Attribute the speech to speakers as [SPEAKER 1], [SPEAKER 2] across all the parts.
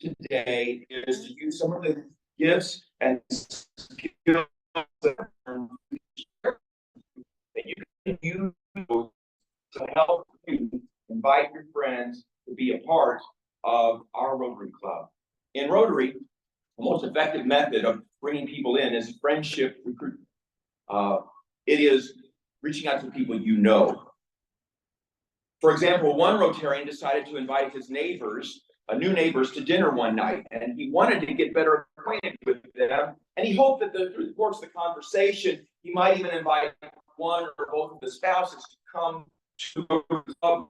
[SPEAKER 1] today is to use some of the gifts and skills that you can use to help you invite your friends to be a part of our Rotary Club. In Rotary, the most effective method of bringing people in is friendship recruitment. It is reaching out to people you know. For example, one Rotarian decided to invite his neighbors, new neighbors, to dinner one night, and he wanted to get better acquainted with them, and he hoped that through the course of the conversation, he might even invite one or both of the spouses to come to the club.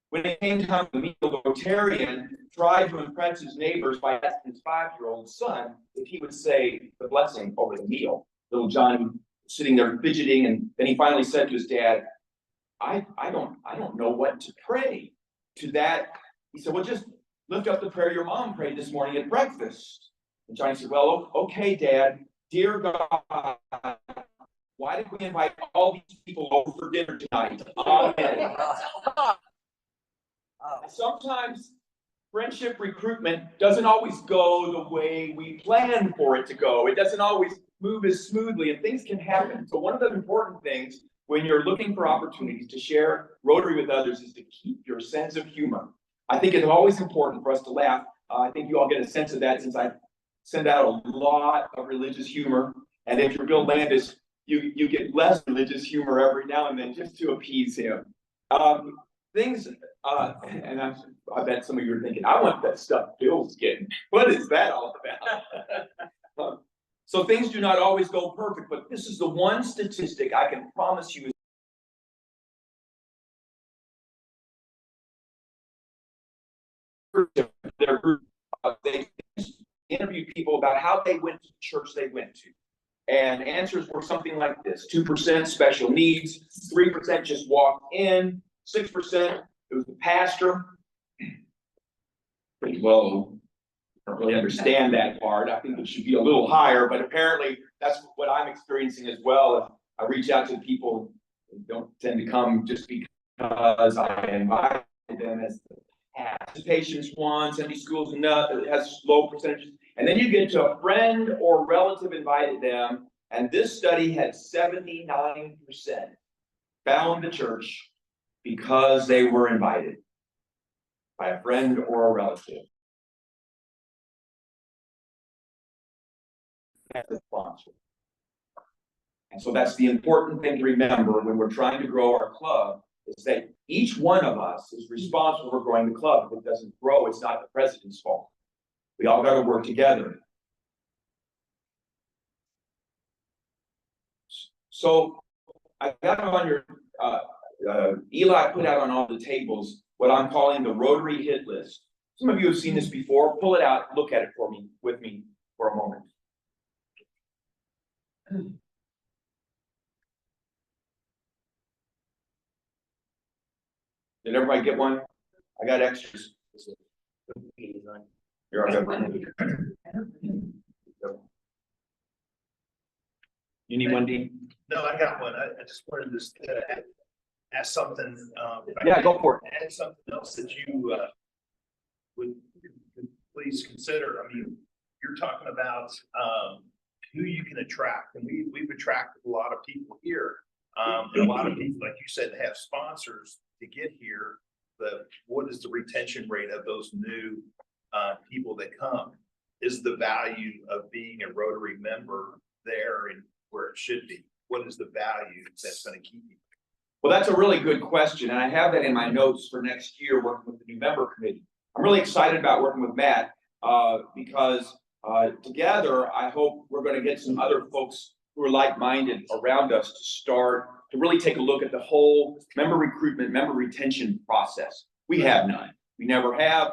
[SPEAKER 1] When it came time to meet, the Rotarian tried to impress his neighbors by asking his 5-year-old son if he would say the blessing over the meal. Little Johnny sitting there fidgeting, and then he finally said to his dad, I don't know what to pray. To that, he said, well, just lift up the prayer your mom prayed this morning at breakfast. And Johnny said, well, okay, Dad. Dear God, why did we invite all these people over for dinner tonight? Amen. Sometimes friendship recruitment doesn't always go the way we plan for it to go. It doesn't always move as smoothly, and things can happen. So one of the important things when you're looking for opportunities to share Rotary with others is to keep your sense of humor. I think it's always important for us to laugh. I think you all get a sense of that since I send out a lot of religious humor. And if you're Bill Landis, you get less religious humor every now and then just to appease him. And I bet some of you are thinking, I want that stuff Bill's getting. What is that all about? So things do not always go perfect, but this is the one statistic I can promise you. They interviewed people about how they went to the church they went to. And answers were something like this: 2% special needs, 3% just walked in, 6% it was the pastor. Pretty low. I don't really understand that part. I think it should be a little higher, but apparently that's what I'm experiencing as well. I reach out to people who don't tend to come just because I invited them, as the participation's one, Sunday school's another, it has low percentages. And then you get to a friend or relative invited them, and this study had 79% found the church because they were invited by a friend or a relative. The sponsor. And so that's the important thing to remember when we're trying to grow our club, is that each one of us is responsible for growing the club. If it doesn't grow, it's not the president's fault. We all got to work together. So I got on your Eli put out on all the tables what I'm calling the Rotary hit list. Some of you have seen this before. Pull it out, look at it with me for a moment. Did everybody get one? I got extras. Here, I got one. You need one, Dean?
[SPEAKER 2] No, I got one. I just wanted to ask something.
[SPEAKER 1] Yeah, go for it.
[SPEAKER 2] Add something else that you would please consider. I mean, you're talking about who you can attract, and we've attracted a lot of people here, and a lot of people, like you said, have sponsors to get here. But what is the retention rate of those new people that come? Is the value of being a Rotary member there and where it should be? What is the value that's going to keep you?
[SPEAKER 1] Well, that's a really good question, and I have that in my notes for next year working with the new member committee. I'm really excited about working with Matt because together, I hope we're going to get some other folks who are like-minded around us to start to really take a look at the whole member recruitment, member retention process. We have none. We never have.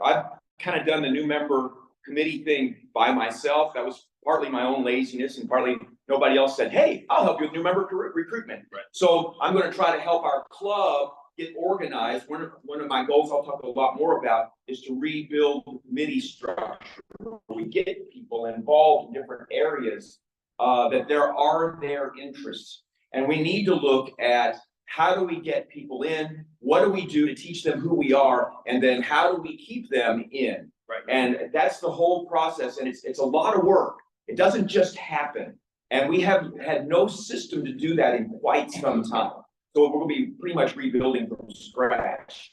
[SPEAKER 1] I've kind of done the new member committee thing by myself. That was partly my own laziness and partly nobody else said, hey, I'll help you with new member recruitment. Right. So I'm going to try to help our club get organized. One of my goals I'll talk a lot more about is to rebuild the committee structure. We get people involved in different areas that there are their interests. And we need to look at how do we get people in, what do we do to teach them who we are, and then how do we keep them in?
[SPEAKER 2] Right.
[SPEAKER 1] And that's the whole process, and it's a lot of work. It doesn't just happen. And we have had no system to do that in quite some time. So we're gonna be pretty much rebuilding from scratch.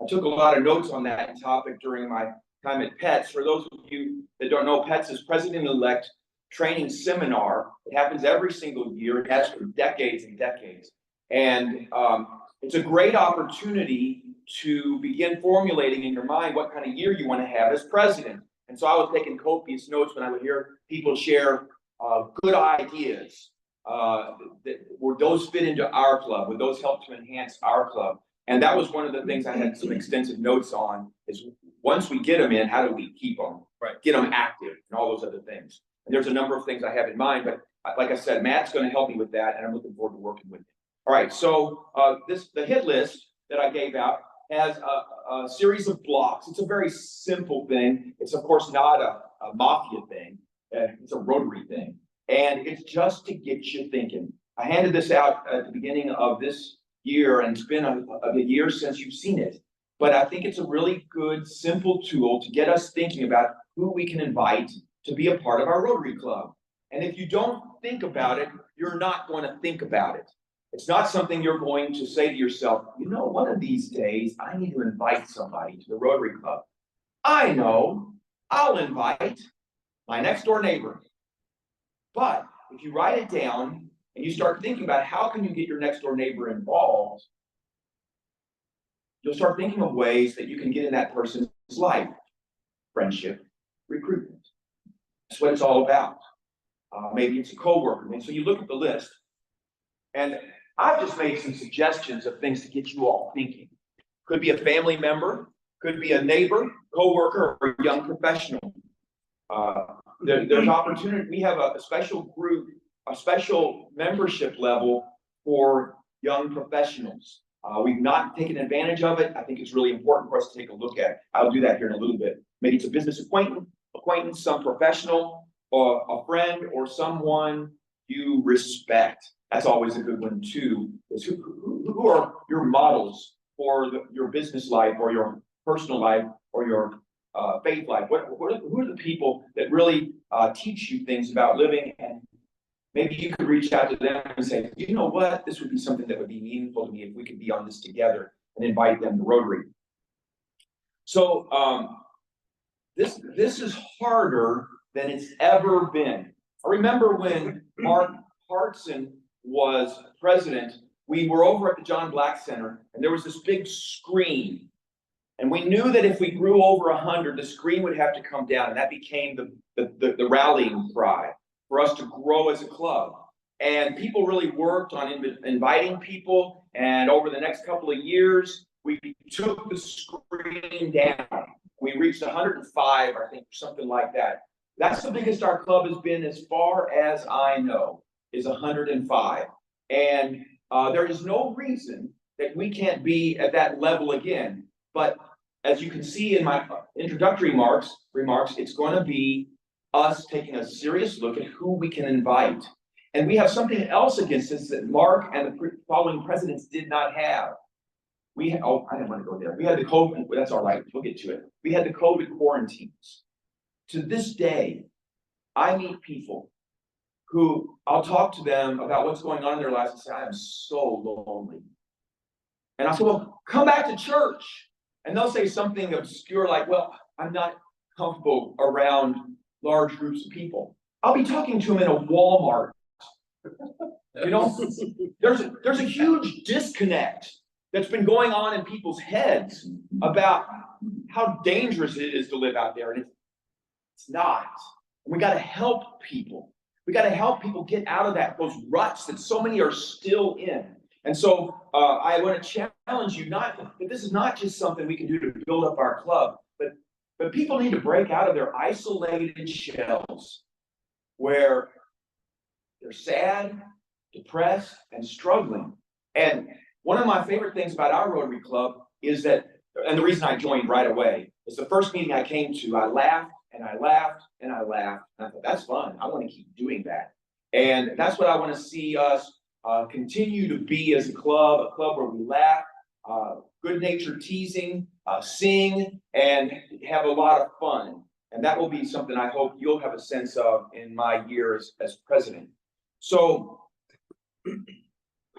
[SPEAKER 1] I took a lot of notes on that topic during my time at PETS. For those of you that don't know, PETS is President-elect Training Seminar. It happens every single year. It has for decades and decades. And it's a great opportunity to begin formulating in your mind what kind of year you want to have as president. And so I was taking copious notes when I would hear people share good ideas. Would those fit into our club? Would those help to enhance our club? And that was one of the things I had some extensive notes on, is once we get them in, how do we keep them?
[SPEAKER 2] Right.
[SPEAKER 1] Get them active and all those other things. And there's a number of things I have in mind, but like I said, Matt's going to help me with that, and I'm looking forward to working with him. All right, so the hit list that I gave out has a series of blocks. It's a very simple thing. It's of course not a mafia thing. It's a Rotary thing, and it's just to get you thinking. I handed this out at the beginning of this year, and it's been a year since you've seen it. But I think it's a really good, simple tool to get us thinking about who we can invite to be a part of our Rotary Club. And if you don't think about it, you're not going to think about it. It's not something you're going to say to yourself, you know, one of these days I need to invite somebody to the Rotary Club. I know, I'll invite my next door neighbor. But if you write it down and you start thinking about how can you get your next door neighbor involved, you'll start thinking of ways that you can get in that person's life. Friendship, recruitment. That's what it's all about. Maybe it's a coworker. And so you look at the list, and I've just made some suggestions of things to get you all thinking. Could be a family member, could be a neighbor, coworker, or a young professional. There's opportunity. We have a special group, a special membership level for young professionals. We've not taken advantage of it. I think it's really important for us to take a look at. I'll do that here in a little bit. Maybe it's a business acquaintance, some professional, or a friend, or someone you respect. That's always a good one too, is who are your models for your business life, or your personal life, or your faith life? Who are the people that really teach you things about living? And maybe you could reach out to them and say, you know what, this would be something that would be meaningful to me if we could be on this together, and invite them to Rotary. So this is harder than it's ever been. I remember when Mark Hartson was president, we were over at the John Black Center, and there was this big screen. And we knew that if we grew over 100, the screen would have to come down, and that became the rallying cry for us to grow as a club. And people really worked on inviting people, and over the next couple of years, we took the screen down. We reached 105, I think, something like that. That's the biggest our club has been, as far as I know, is 105. And there is no reason that we can't be at that level again. But as you can see in my introductory remarks, it's going to be us taking a serious look at who we can invite. And we have something else against us that Mark and the following presidents did not have. I didn't want to go there. We had the COVID, that's all right, we'll get to it. We had the COVID quarantines. To this day, I meet people who I'll talk to them about what's going on in their lives and say, I am so lonely. And I say, well, come back to church. And they'll say something obscure like, well, I'm not comfortable around large groups of people. I'll be talking to them in a Walmart. You know, there's a huge disconnect that's been going on in people's heads about how dangerous it is to live out there. And it's not. We got to help people. We got to help people get out of those ruts that so many are still in. And so I want to challenge you, that this is not just something we can do to build up our club, but people need to break out of their isolated shells where they're sad, depressed, and struggling. And one of my favorite things about our Rotary Club is that, and the reason I joined right away, is the first meeting I came to, I laughed and I laughed and I laughed. And I thought, that's fun. I want to keep doing that. And that's what I want to see us continue to be as a club where we laugh, good-natured teasing, sing, and have a lot of fun. And that will be something I hope you'll have a sense of in my year as president. So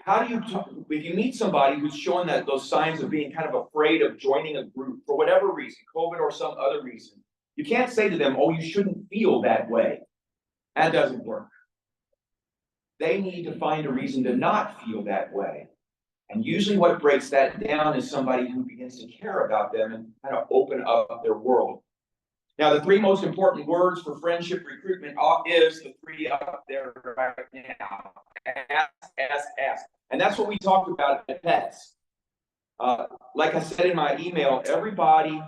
[SPEAKER 1] how do you, if you meet somebody who's showing that those signs of being kind of afraid of joining a group for whatever reason, COVID or some other reason, you can't say to them, oh, you shouldn't feel that way. That doesn't work. They need to find a reason to not feel that way. And usually what breaks that down is somebody who begins to care about them and kind of open up their world. Now, the three most important words for friendship recruitment is the three up there right now. Ask. And that's what we talked about at PETS. Like I said in my email, everybody,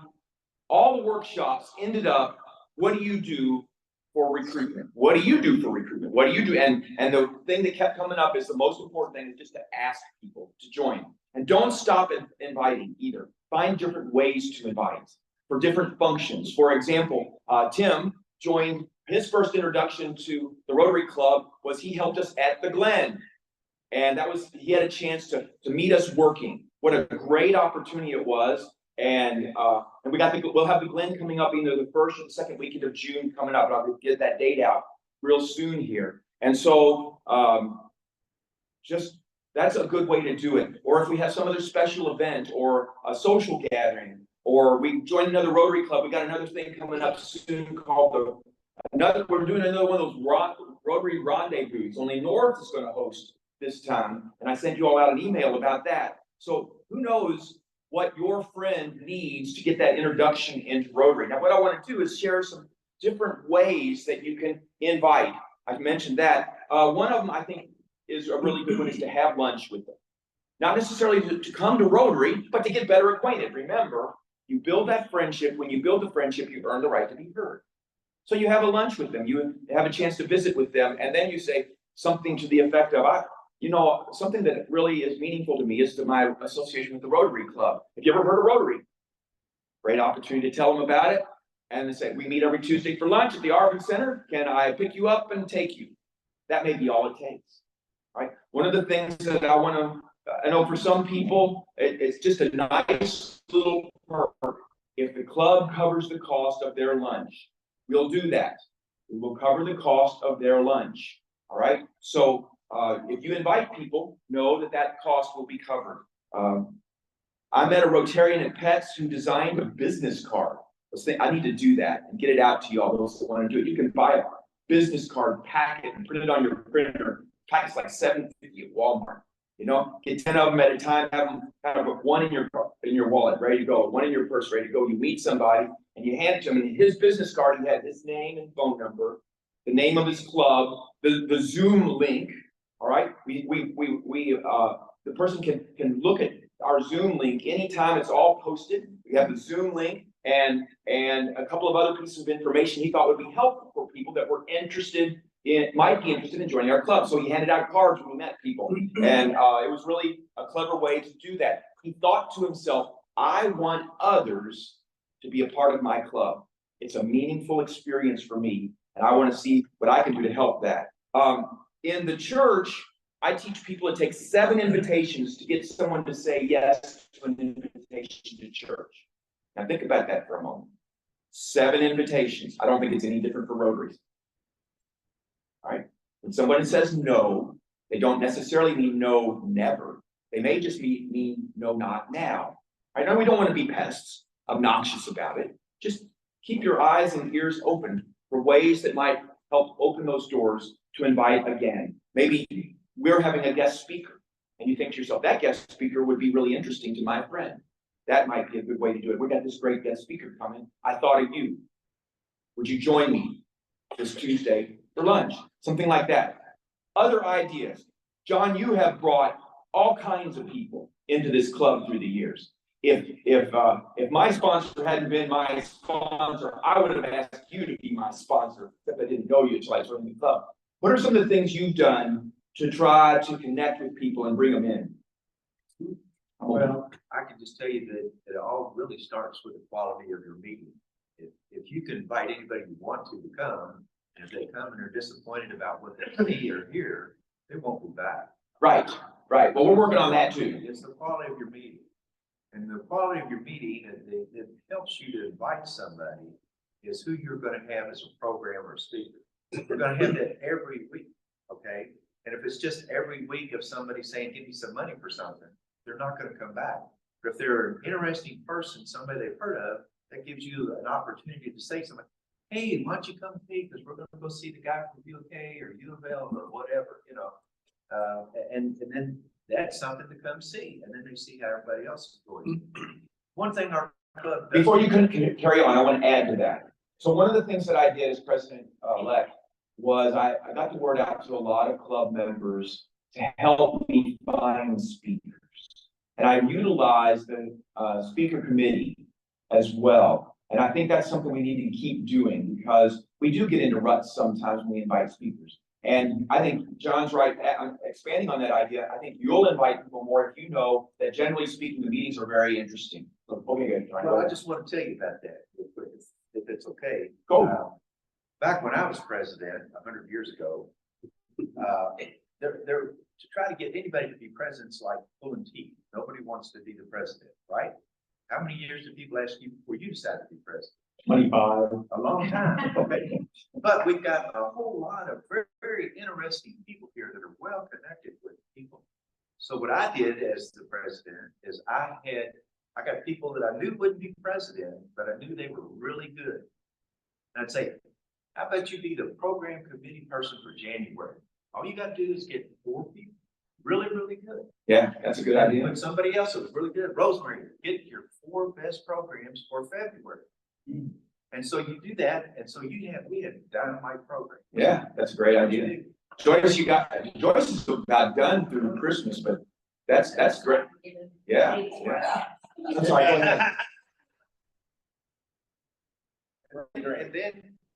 [SPEAKER 1] all the workshops ended up, what do you do for recruitment? What do you do for recruitment? What do you do? And the thing that kept coming up is the most important thing is just to ask people to join. And don't stop at inviting either. Find different ways to invite for different functions. For example, Tim joined, his first introduction to the Rotary Club was he helped us at the Glen. And that was, he had a chance to meet us working. What a great opportunity it was. And we got we'll have the Glen coming up either the first or the second weekend of June coming up. I'll get that date out real soon here. And so just that's a good way to do it. Or if we have some other special event or a social gathering, or we join another Rotary Club, we got another thing coming up soon called we're doing another one of those Rotary rendezvous. Only North is going to host this time. And I sent you all out an email about that. So who knows what your friend needs to get that introduction into Rotary. Now, what I want to do is share some different ways that you can invite. I've mentioned that. One of them, I think, is a really good one is to have lunch with them. Not necessarily to come to Rotary, but to get better acquainted. Remember, you build that friendship. When you build the friendship, you earn the right to be heard. So you have a lunch with them. You have a chance to visit with them. And then you say something to the effect of, something that really is meaningful to me is to my association with the Rotary Club. Have you ever heard of Rotary? Great opportunity to tell them about it. And they say, we meet every Tuesday for lunch at the Arvin Center. Can I pick you up and take you? That may be all it takes, right? One of the things that I know for some people, it's just a nice little perk. If the club covers the cost of their lunch, we'll do that. We will cover the cost of their lunch, all right? So if you invite people, know that cost will be covered. I met a Rotarian at PETS who designed a business card. I need to do that and get it out to you all those that want to do it. You can buy a business card packet and put it on your printer. Packet's like $7.50 at Walmart. Get 10 of them at a time. Have one in your wallet, ready to go. One in your purse, ready to go. You meet somebody and you hand it to him. And his business card, he had his name and phone number, the name of his club, the Zoom link. All right, the person can look at our Zoom link anytime. It's all posted. We have the Zoom link and a couple of other pieces of information he thought would be helpful for people that were might be interested in joining our club. So he handed out cards when we met people, and it was really a clever way to do that. He thought to himself, I want others to be a part of my club. It's a meaningful experience for me, and I want to see what I can do to help that. In the church, I teach people it takes 7 invitations to get someone to say yes to an invitation to church. Now think about that for a moment. 7 invitations. I don't think it's any different for Rotaries. All right? When someone says no, they don't necessarily mean no, never. They may just mean no, not now. I know we don't want to be pests, obnoxious about it. Just keep your eyes and ears open for ways that might help open those doors to invite again. Maybe we're having a guest speaker and you think to yourself, that guest speaker would be really interesting to my friend. That might be a good way to do it. We got this great guest speaker coming. I thought of you. Would you join me this Tuesday for lunch? Something like that. Other ideas. John, you have brought all kinds of people into this club through the years. If my sponsor hadn't been my sponsor, I would have asked you to be my sponsor, except I didn't know you until I joined the club. What are some of the things you've done to try to connect with people and bring them in?
[SPEAKER 3] Well, I can just tell you that it all really starts with the quality of your meeting. If you can invite anybody you want to come, and if they come and are disappointed about what they see or hear, they won't be back.
[SPEAKER 1] Right. Well, we're working on that too.
[SPEAKER 3] It's the quality of your meeting. And the quality of your meeting, it helps you to invite somebody, is who you're gonna have as a program or speaker. We're gonna have that every week, okay? And if it's just every week of somebody saying, give me some money for something, they're not gonna come back. But if they're an interesting person, somebody they've heard of, that gives you an opportunity to say something. Hey, why don't you come speak? Because we're gonna go see the guy from UK or U of L or whatever, you know. And then that's something to come see, and then they see how everybody else is going. One thing our club does.
[SPEAKER 1] Before you can carry on, I want to add to that. So one of the things that I did as president-elect was I got the word out to a lot of club members to help me find speakers. And I utilized the speaker committee as well. And I think that's something we need to keep doing because we do get into ruts sometimes when we invite speakers. And I think John's right, expanding on that idea, I think you'll invite people more if you know that generally speaking, the meetings are very interesting. So, okay, good.
[SPEAKER 3] Well, I just want to tell you about that, if it's okay.
[SPEAKER 1] Go.
[SPEAKER 3] Back when I was president 100 years ago, to try to get anybody to be president's like pulling teeth. Nobody wants to be the president, right? How many years did people ask you before you decided to be president?
[SPEAKER 1] 25.
[SPEAKER 3] A long time, okay? But we've got a whole lot of very, very interesting people here that are well connected with people. So what I did as the president is I got people that I knew wouldn't be president, but I knew they were really good. And I'd say, how about you be the program committee person for January? All you got to do is get 4 people really, really good.
[SPEAKER 1] Yeah, that's a good idea.
[SPEAKER 3] When somebody else was really good, Rosemary, get your 4 best programs for February. And so you do that, and so we had a dynamite program.
[SPEAKER 1] Yeah, that's a great idea. Joyce, Joyce is about done through Christmas, but that's great. Yeah. I'm sorry, go ahead.
[SPEAKER 3] And then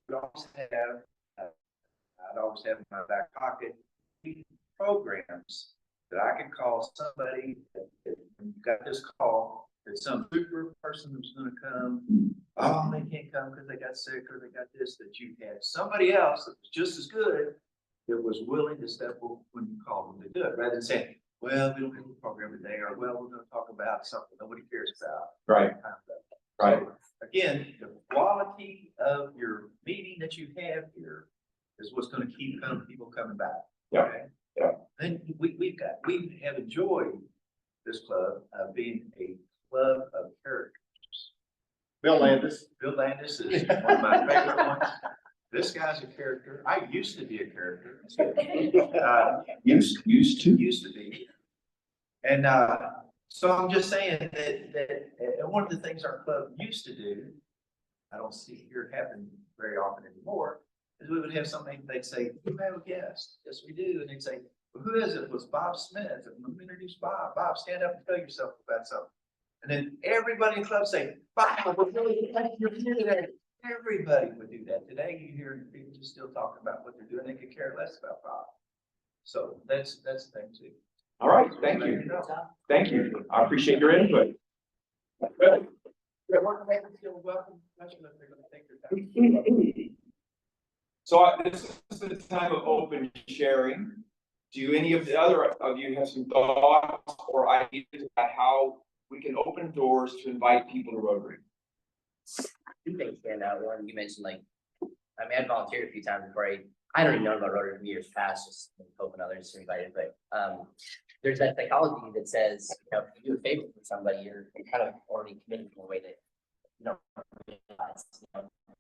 [SPEAKER 3] we always have, I'd always have in my back pocket programs that I can call somebody that got this call, that some super person who's gonna come, oh, they can't come because they got sick or they got this, that you had somebody else that was just as good that was willing to step up when you called them to do it, rather than saying, well, we don't have a program today, or well, we're gonna talk about something nobody cares about.
[SPEAKER 1] Right. Right.
[SPEAKER 3] So, again, the quality of your meeting that you have here is what's gonna keep people coming back.
[SPEAKER 1] Yeah.
[SPEAKER 3] Okay?
[SPEAKER 1] Yeah.
[SPEAKER 3] Then we have enjoyed this club being a club of characters.
[SPEAKER 2] Bill Landis.
[SPEAKER 3] Bill Landis is one of my favorite ones. This guy's a character. I used to be a character.
[SPEAKER 1] Used to
[SPEAKER 3] be. And so I'm just saying that one of the things our club used to do, I don't see here happen very often anymore, is we would have something, they'd say, we have a guest. Yes, we do. And they'd say, well, who is it? It was Bob Smith. And let me introduce Bob. Bob, stand up and tell yourself about something. And then everybody in the club say, Bob, we're really glad you're here today. Everybody would do that. Today you hear people just still talking about what they're doing. They could care less about Bob. So that's the thing too.
[SPEAKER 1] All right, thank you. Thank you. I appreciate your input. Good. So this is the time of open sharing. Do any of the other of you have some thoughts or ideas about how we can open doors to invite people to Rotary?
[SPEAKER 4] 2 things stand out. One, you mentioned I volunteered a few times before I don't even know about Rotary in years past, just hoping others are invited. But there's that psychology that says, if you do a favor for somebody, you're kind of already committed in a way that realize.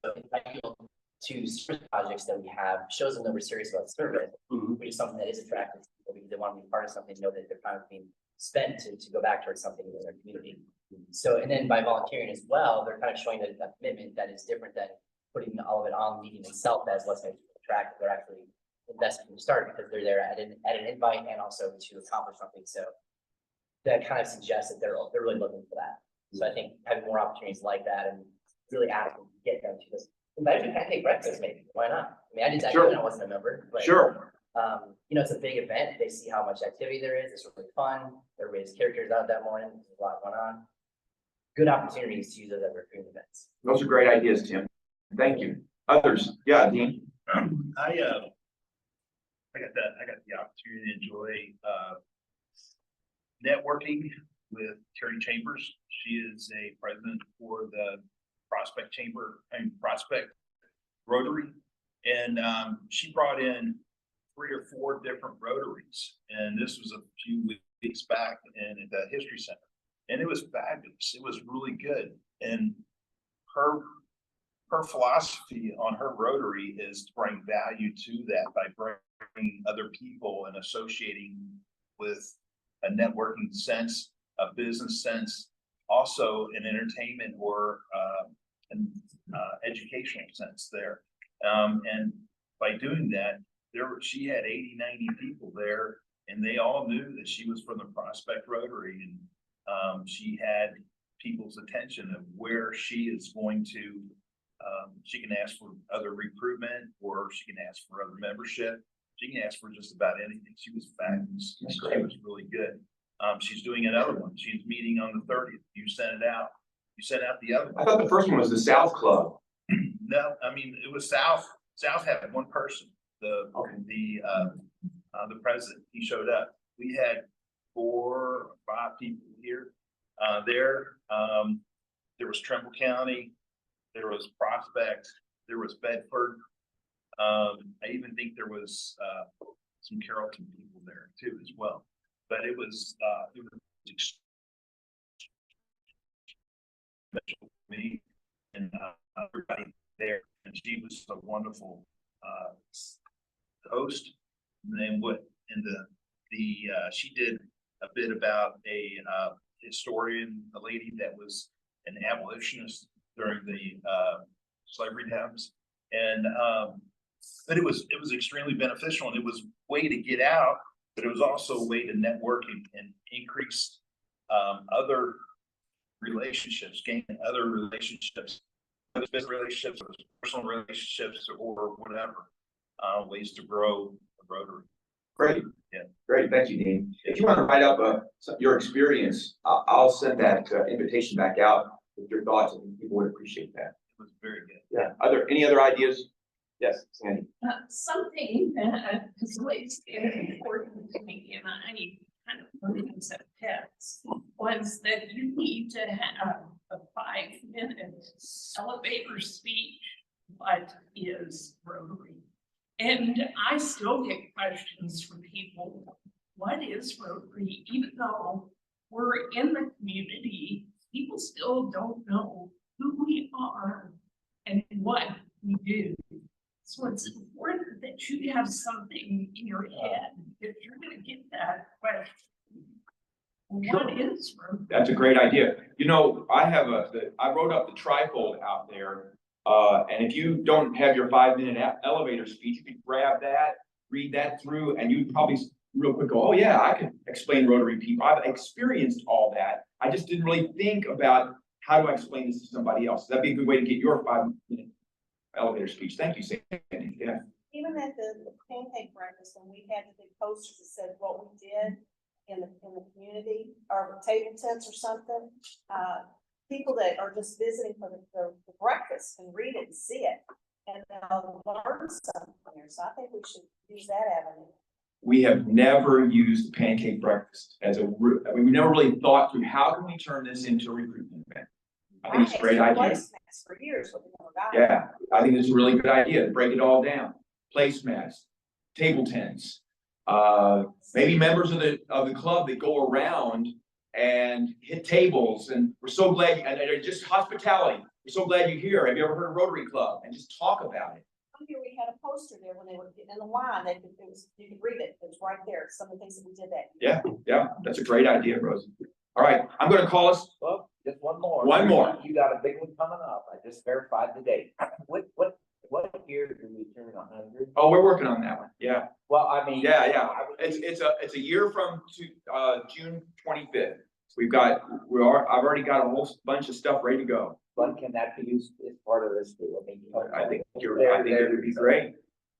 [SPEAKER 4] So I feel to service projects that we have shows them that we're serious about service, which is something that is attractive to people because they want to be part of something, know that they're kind of being spent to go back towards something in their community. So, and then by volunteering as well, they're kind of showing a commitment that is different than putting all of it on the meeting itself as what's going to attract. They're actually investing from the start because they're there at an invite and also to accomplish something. So that kind of suggests that they're really looking for that. So I think having more opportunities like that and really asking to get them to this. Imagine if I take breakfast, maybe. Why not? I mean, I did that when I wasn't a member. But,
[SPEAKER 1] Sure.
[SPEAKER 4] It's a big event. They see how much activity there is. It's really fun. Everybody's characters out that morning. There's a lot going on. Good opportunities to use those at recruiting events.
[SPEAKER 1] Those are great ideas, Tim. Thank you. Others? Yeah, Dean.
[SPEAKER 2] I got the opportunity to enjoy networking with Terry Chambers. She is a president for the Prospect Chamber and Prospect Rotary. And she brought in 3 or 4 different Rotaries. And this was a few weeks back in at the History Center. And it was fabulous. It was really good. And her philosophy on her Rotary is to bring value to that by bringing other people and associating with a networking sense, a business sense, also an entertainment or an educational sense there. And by doing that, she had 80, 90 people there, and they all knew that she was from the Prospect Rotary, and she had people's attention of where she is going to. She can ask for other recruitment, or she can ask for other membership. She can ask for just about anything. She was fabulous. It was really good. She's doing another one. She's meeting on the 30th. You sent it out. You sent out the other one.
[SPEAKER 1] I thought the first one was the South Club.
[SPEAKER 2] No, I mean, it was South. South had one person. The president. He showed up. We had 4 or 5 people here. There was Trumbull County. There was Prospect. There was Bedford. I even think there was some Carrollton people there too as well. But it was special for me and everybody there. And she was a wonderful host. And then she did a bit about a historian, a lady that was an abolitionist during the slavery times. And but it was extremely beneficial, and it was a way to get out, but it was also a way to network and increase other relationships, gain other relationships, whether it's business relationships or personal relationships or whatever, ways to grow a Rotary.
[SPEAKER 1] Great.
[SPEAKER 2] Yeah.
[SPEAKER 1] Great. Thank you, Dean. If you want to write up your experience, I'll send that invitation back out with your thoughts. I think people would appreciate that.
[SPEAKER 2] It was very good.
[SPEAKER 1] Yeah. Are there any other ideas? Yes, Sandy.
[SPEAKER 5] Something that has always been important to me, and I kind of learned this at pets, was that you need to have a 5-minute elevator speech. What is Rotary? And I still get questions from people. What is Rotary? Even though we're in the community, people still don't know who we are and what we do. So it's important that you have something in your head if you're going to get that question. What is Rotary?
[SPEAKER 1] That's a great idea. You know, I wrote up the trifold out there. And if you don't have your 5-minute elevator speech, you can grab that, read that through, and you'd probably real quick go, oh yeah, I can explain Rotary people. I've experienced all that. I just didn't really think about how do I explain this to somebody else. That'd be a good way to get your 5-minute elevator speech. Thank you, Sandy. Yeah.
[SPEAKER 6] Even at the pancake breakfast, when we had the big posters that said what we did in the community, or table tents or something, people that are just visiting for the breakfast can read it and see it, and they'll learn something there. So I think we should use that avenue.
[SPEAKER 1] We have never used the pancake breakfast as we never really thought through how can we turn this into a recruitment event. I think it's a great idea.
[SPEAKER 6] Placemats for years, but we never got it.
[SPEAKER 1] Yeah, I think it's a really good idea to break it all down. Placemats, table tents, maybe members of the club that go around and hit tables, and we're so glad, and just hospitality. We're so glad you're here. Have you ever heard of Rotary Club? And just talk about it.
[SPEAKER 6] Here we had a poster there when they were getting in the line. You could read it. It was right there. Some of the things that we did that.
[SPEAKER 1] Yeah, that's a great idea, Rose. All right, I'm going to call us.
[SPEAKER 7] Well, just one more.
[SPEAKER 1] One more.
[SPEAKER 7] You got a big one coming up. I just verified the date. What year do we turn 100?
[SPEAKER 1] Oh, we're working on that one. Yeah.
[SPEAKER 7] Well, I mean.
[SPEAKER 1] Yeah. It's a year from June 25th. I've already got a whole bunch of stuff ready to go.
[SPEAKER 7] But can that be used as part of this?
[SPEAKER 1] I think it would be great.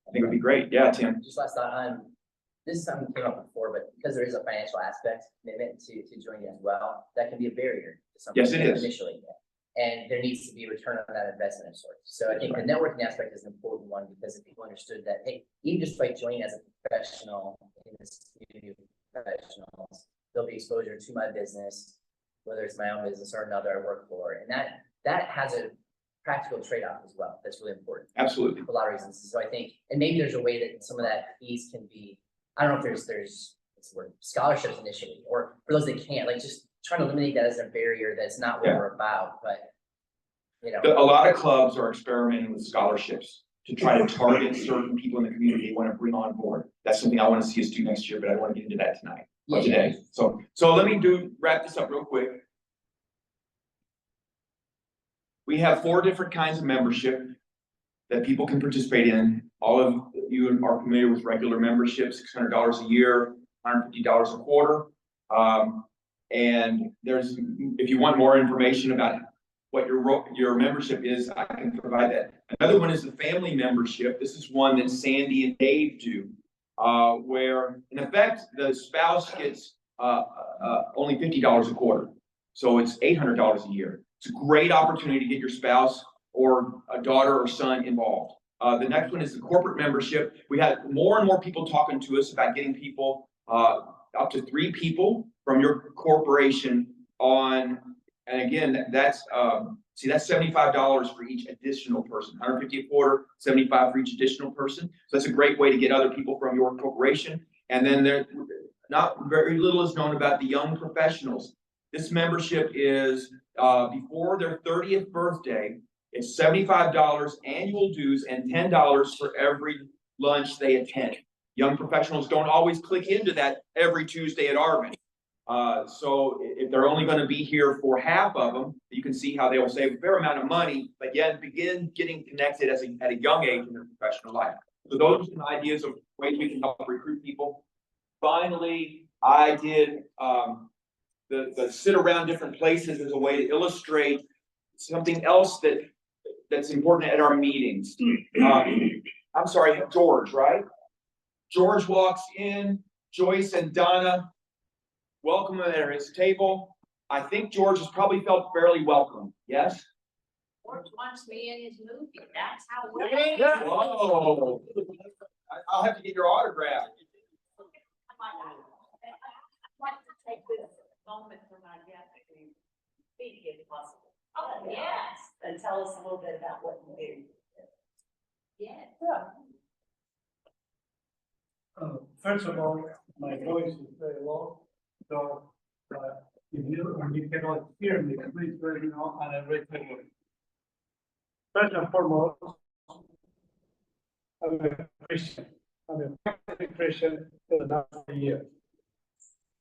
[SPEAKER 1] I think it would be great. Yeah, Tim.
[SPEAKER 4] Just last thought, this is something that came up before, but because there is a financial aspect commitment to joining as well, that can be a barrier to something.
[SPEAKER 1] Yes, it is.
[SPEAKER 4] Initially. And there needs to be a return on that investment of sorts. So I think the networking aspect is an important one, because if people understood that, hey, even just by joining as a professional in this community of professionals, there'll be exposure to my business, whether it's my own business or another I work for, and that has a practical trade-off as well. That's really important
[SPEAKER 1] Absolutely.
[SPEAKER 4] for a lot of reasons. So I think, and maybe there's a way that some of that piece can be, I don't know if there's what's the word, scholarships initially, or for those that can't, like just trying to eliminate that as a barrier. That's not what
[SPEAKER 1] Yeah.
[SPEAKER 4] we're about, but you know.
[SPEAKER 1] A lot of clubs are experimenting with scholarships to try to target certain people in the community they want to bring on board. That's something I want to see us do next year, but I don't want to get into that tonight or today. So let me wrap this up real quick. We have 4 different kinds of membership that people can participate in. All of you are familiar with regular membership, $600 a year, $150 a quarter. And if you want more information about what your membership is, I can provide that. Another one is the family membership. This is one that Sandy and Dave do, where in effect the spouse gets only $50 a quarter. So it's $800 a year. It's a great opportunity to get your spouse or a daughter or son involved. The next one is the corporate membership. We had more and more people talking to us about getting people, up to 3 people from your corporation on, and again, that's $75 for each additional person, $150 a quarter, $75 for each additional person. So that's a great way to get other people from your corporation. And then not very little is known about the young professionals. This membership is before their 30th birthday. It's $75 annual dues and $10 for every lunch they attend. Young professionals don't always click into that every Tuesday at Arvin. So if they're only going to be here for half of them, you can see how they will save a fair amount of money, but yet begin getting connected at a young age in their professional life. So those are some ideas of ways we can help recruit people. Finally, I did the sit around different places as a way to illustrate something else that's important at our meetings. I'm sorry, George, right? George walks in, Joyce and Donna welcome him at his table. I think George has probably felt fairly welcome, yes?
[SPEAKER 5] George wants me in his movie, that's how.
[SPEAKER 1] Whoa, I'll have to get your autograph.
[SPEAKER 5] I'd like to take this moment for my guest to speak if possible. Oh, yes.
[SPEAKER 6] And tell us a little bit about what you do.
[SPEAKER 5] Yes.
[SPEAKER 8] First of all, my voice is very low, so if you cannot hear me, please let me know and I'll raise my voice. First and foremost, I'm a Christian. I'm a practicing Christian for the last 4 years.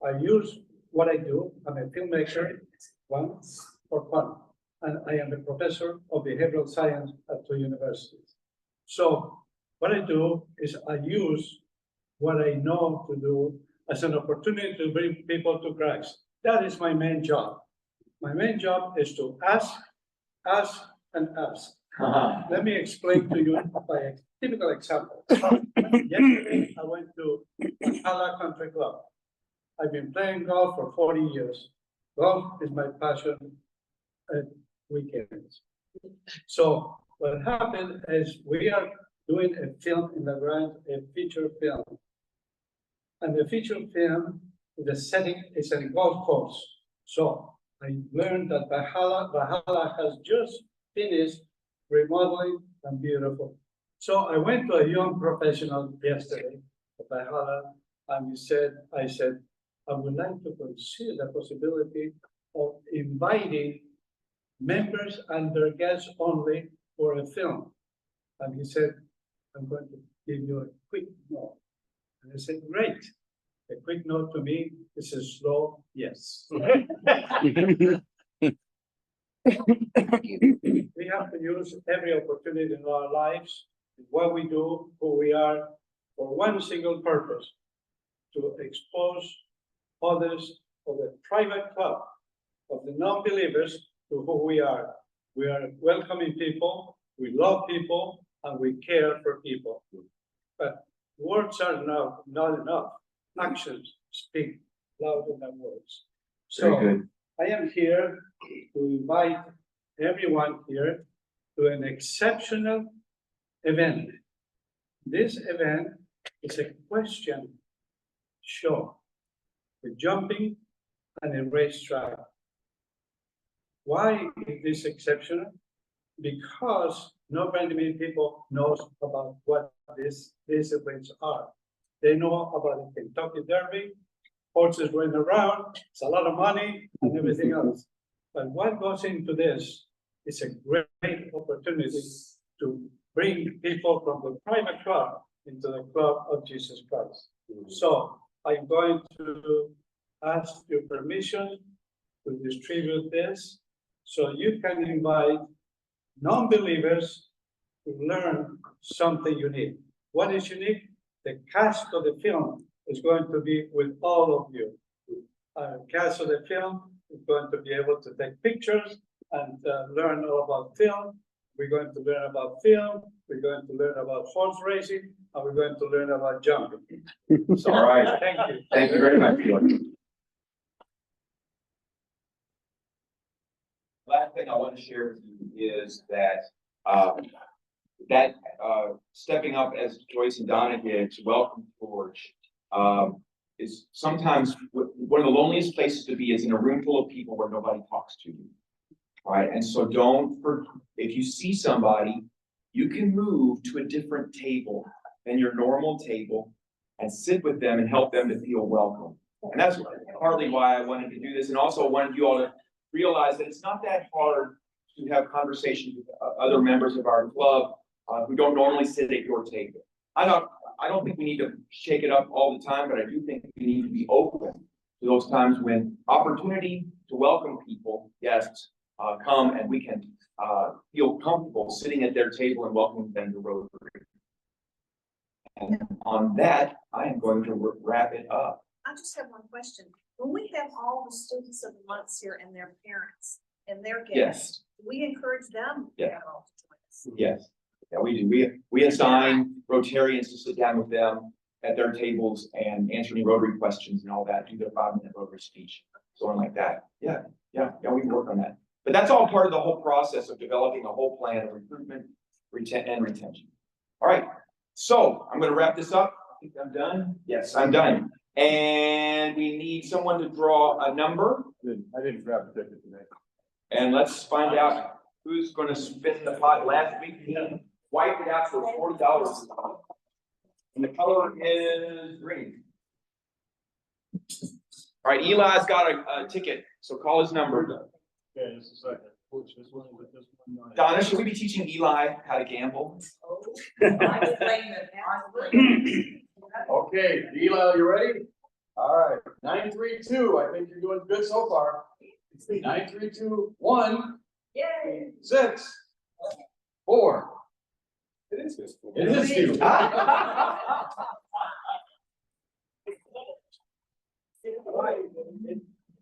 [SPEAKER 8] I use what I do. I'm a filmmaker, one, for fun, and I am a professor of behavioral science at 2 universities. So what I do is I use what I know to do as an opportunity to bring people to Christ. That is my main job. My main job is to ask, and ask. Let me explain to you by a typical example. Yesterday, I went to Valhalla Country Club. I've been playing golf for 40 years. Golf is my passion at weekends. So what happened is we are doing a film in the Grange, a feature film. And the feature film, the setting is a golf course. So I learned that Valhalla has just finished remodeling and beautiful. So I went to a young professional yesterday at Valhalla, and I said, I would like to consider the possibility of inviting members and their guests only for a film. And he said, I'm going to give you a quick note. And I said, great. A quick note to me is a slow yes. We have to use every opportunity in our lives, what we do, who we are, for one single purpose, to expose others of the private club of the non-believers to who we are. We are welcoming people, we love people, and we care for people. But words are not enough. Actions speak louder than words. So I am here to invite everyone here to an exceptional event. This event is a question show. The jumping and a racetrack. Why is this exceptional? Because not very many people knows about what these disciplines are. They know about the Kentucky Derby, horses running around, it's a lot of money and everything else. But what goes into this is a great opportunity to bring people from the private club into the club of Jesus Christ. So I'm going to ask your permission to distribute this so you can invite non-believers to learn something unique. What is unique? The cast of the film is going to be with all of you. Cast of the film is going to be able to take pictures and learn all about film. We're going to learn about film. We're going to learn about horse racing, and we're going to learn about jumping. So,
[SPEAKER 1] All right.
[SPEAKER 8] thank you.
[SPEAKER 1] Thank you very much, George. Last thing I want to share with you is that, stepping up as Joyce and Donna did to welcome George, is sometimes one of the loneliest places to be is in a room full of people where nobody talks to you. Right, and so if you see somebody, you can move to a different table than your normal table and sit with them and help them to feel welcome. And that's partly why I wanted to do this, and also wanted you all to realize that it's not that hard to have conversations with other members of our club who don't normally sit at your table. I don't think we need to shake it up all the time, but I do think we need to be open to those times when opportunity to welcome people, guests, come and we can feel comfortable sitting at their table and welcoming them to Rotary. And on that, I am going to wrap it up.
[SPEAKER 6] I just have one question. When we have all the students of the months here and their parents and their guests, we encourage them to
[SPEAKER 1] Yeah.
[SPEAKER 6] all to join us.
[SPEAKER 1] Yes, yeah, we do. We assign Rotarians to sit down with them at their tables and answer any Rotary questions and all that, do their 5-minute Rotary speech, so on like that. Yeah, we can work on that. But that's all part of the whole process of developing a whole plan of recruitment, and retention. All right, so I'm going to wrap this up. I think I'm done. Yes, I'm done. And we need someone to draw a number.
[SPEAKER 9] I didn't grab a ticket today.
[SPEAKER 1] And let's find out who's going to spin the pot. Last week, he wiped it out for $40. And the color is green. All right, Eli's got a ticket, so call his number.
[SPEAKER 9] Okay, just a second. Which this one, with this one?
[SPEAKER 1] Donna, should we be teaching Eli how to gamble?
[SPEAKER 9] Okay, Eli, you ready? All right, 932. I think you're doing good so far. 932-1. Yay! 6, 4.
[SPEAKER 1] It is good.
[SPEAKER 9] It is you.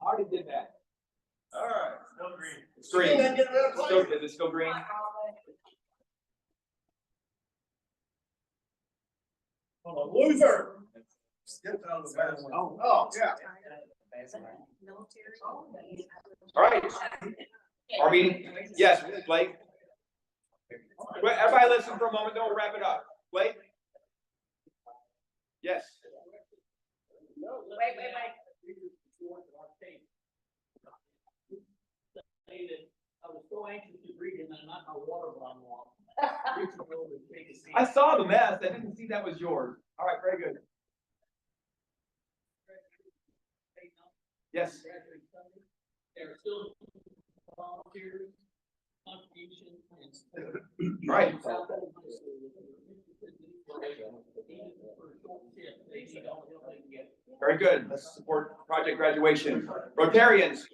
[SPEAKER 1] Already did that.
[SPEAKER 2] All right, still green.
[SPEAKER 1] It's green. Is it still green?
[SPEAKER 2] Loser. Get out of the bad one. Oh, yeah.
[SPEAKER 6] Military.
[SPEAKER 1] All right. Our meeting, yes, Blake. Wait, everybody listen for a moment, then we'll wrap it up. Blake? Yes.
[SPEAKER 10] Wait. I was so anxious to read it and I knocked my water bottle off.
[SPEAKER 1] I saw the mess. I didn't see that was yours. All right, very good. Yes.
[SPEAKER 10] There are still volunteers, contributions, and support.
[SPEAKER 1] Right. Very good. Let's support project graduation. Rotarians,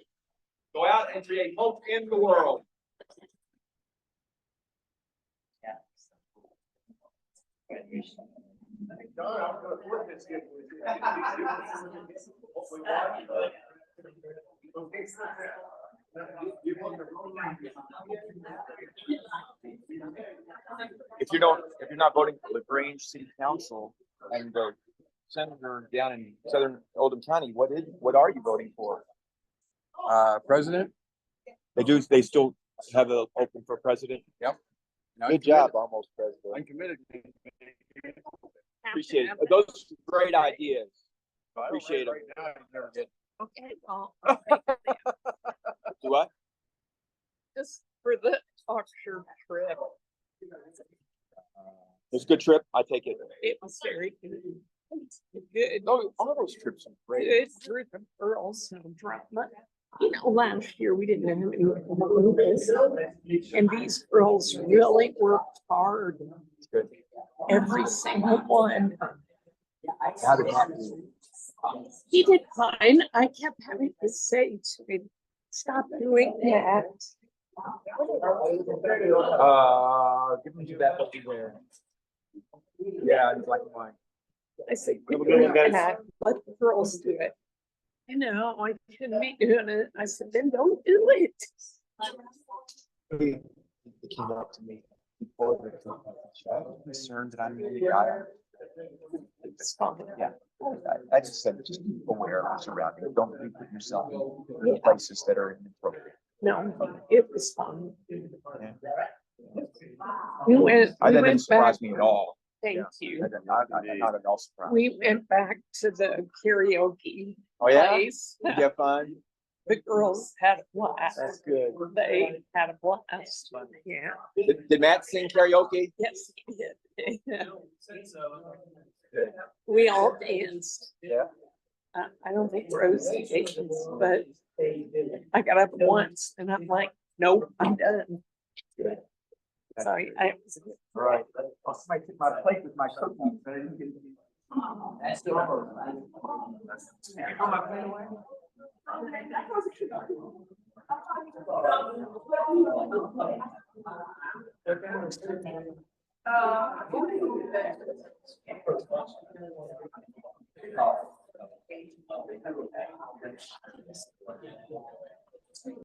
[SPEAKER 1] go out and create hope in the world.
[SPEAKER 9] Don, I'm gonna flip this gift with you. Hopefully
[SPEAKER 11] If you're not voting for the Grange City Council and the senator down in southern Oldham County, what are you voting for?
[SPEAKER 9] President?
[SPEAKER 11] They still have it open for president?
[SPEAKER 9] Yep.
[SPEAKER 11] Good job, almost president.
[SPEAKER 9] I'm committed.
[SPEAKER 11] Appreciate it. Those are great ideas.
[SPEAKER 9] I don't
[SPEAKER 11] Appreciate
[SPEAKER 9] write right now, you never get.
[SPEAKER 5] Okay, well,
[SPEAKER 11] Do what?
[SPEAKER 5] just for the Oxford trip,
[SPEAKER 11] It was a good trip. I take it.
[SPEAKER 5] it was very good. Good,
[SPEAKER 11] All those trips are great.
[SPEAKER 5] good group of girls, no drama. You know, last year we didn't have any rules, and these girls really worked hard.
[SPEAKER 11] It's good.
[SPEAKER 5] Every single one.
[SPEAKER 11] How did that do?
[SPEAKER 5] He did fine. I kept having to say to him, stop doing that.
[SPEAKER 11] Give me that what you wear. Yeah, it's like mine.
[SPEAKER 5] I said,
[SPEAKER 11] Have a
[SPEAKER 5] "Quit
[SPEAKER 11] good one,
[SPEAKER 5] doing
[SPEAKER 11] guys."
[SPEAKER 5] that. Let the girls do it. You know, I shouldn't be doing it. I said, then don't do it.
[SPEAKER 11] He came up to me before the concerned that I'm the guy.
[SPEAKER 5] It's fine.
[SPEAKER 11] Yeah, I just said, just be aware of surroundings. Don't be putting yourself in places that are inappropriate.
[SPEAKER 5] No, it was fun.
[SPEAKER 11] Yeah.
[SPEAKER 5] We went
[SPEAKER 11] That didn't
[SPEAKER 5] back.
[SPEAKER 11] surprise me at all.
[SPEAKER 5] Thank you.
[SPEAKER 11] Not at all surprised.
[SPEAKER 5] We went back to the karaoke
[SPEAKER 11] Oh, yeah?
[SPEAKER 5] place.
[SPEAKER 11] Did you have fun?
[SPEAKER 5] The girls had a blast.
[SPEAKER 11] That's good.
[SPEAKER 5] They had a blast. Yeah.
[SPEAKER 11] Did Matt sing karaoke?
[SPEAKER 5] Yes, he did. We all danced.
[SPEAKER 11] Yeah.
[SPEAKER 5] I don't think Rosie danced, but I got up once and I'm like, nope, I'm done. Sorry, I.
[SPEAKER 11] All right. I took my plate with my cookies, but I didn't get.
[SPEAKER 4] That's the.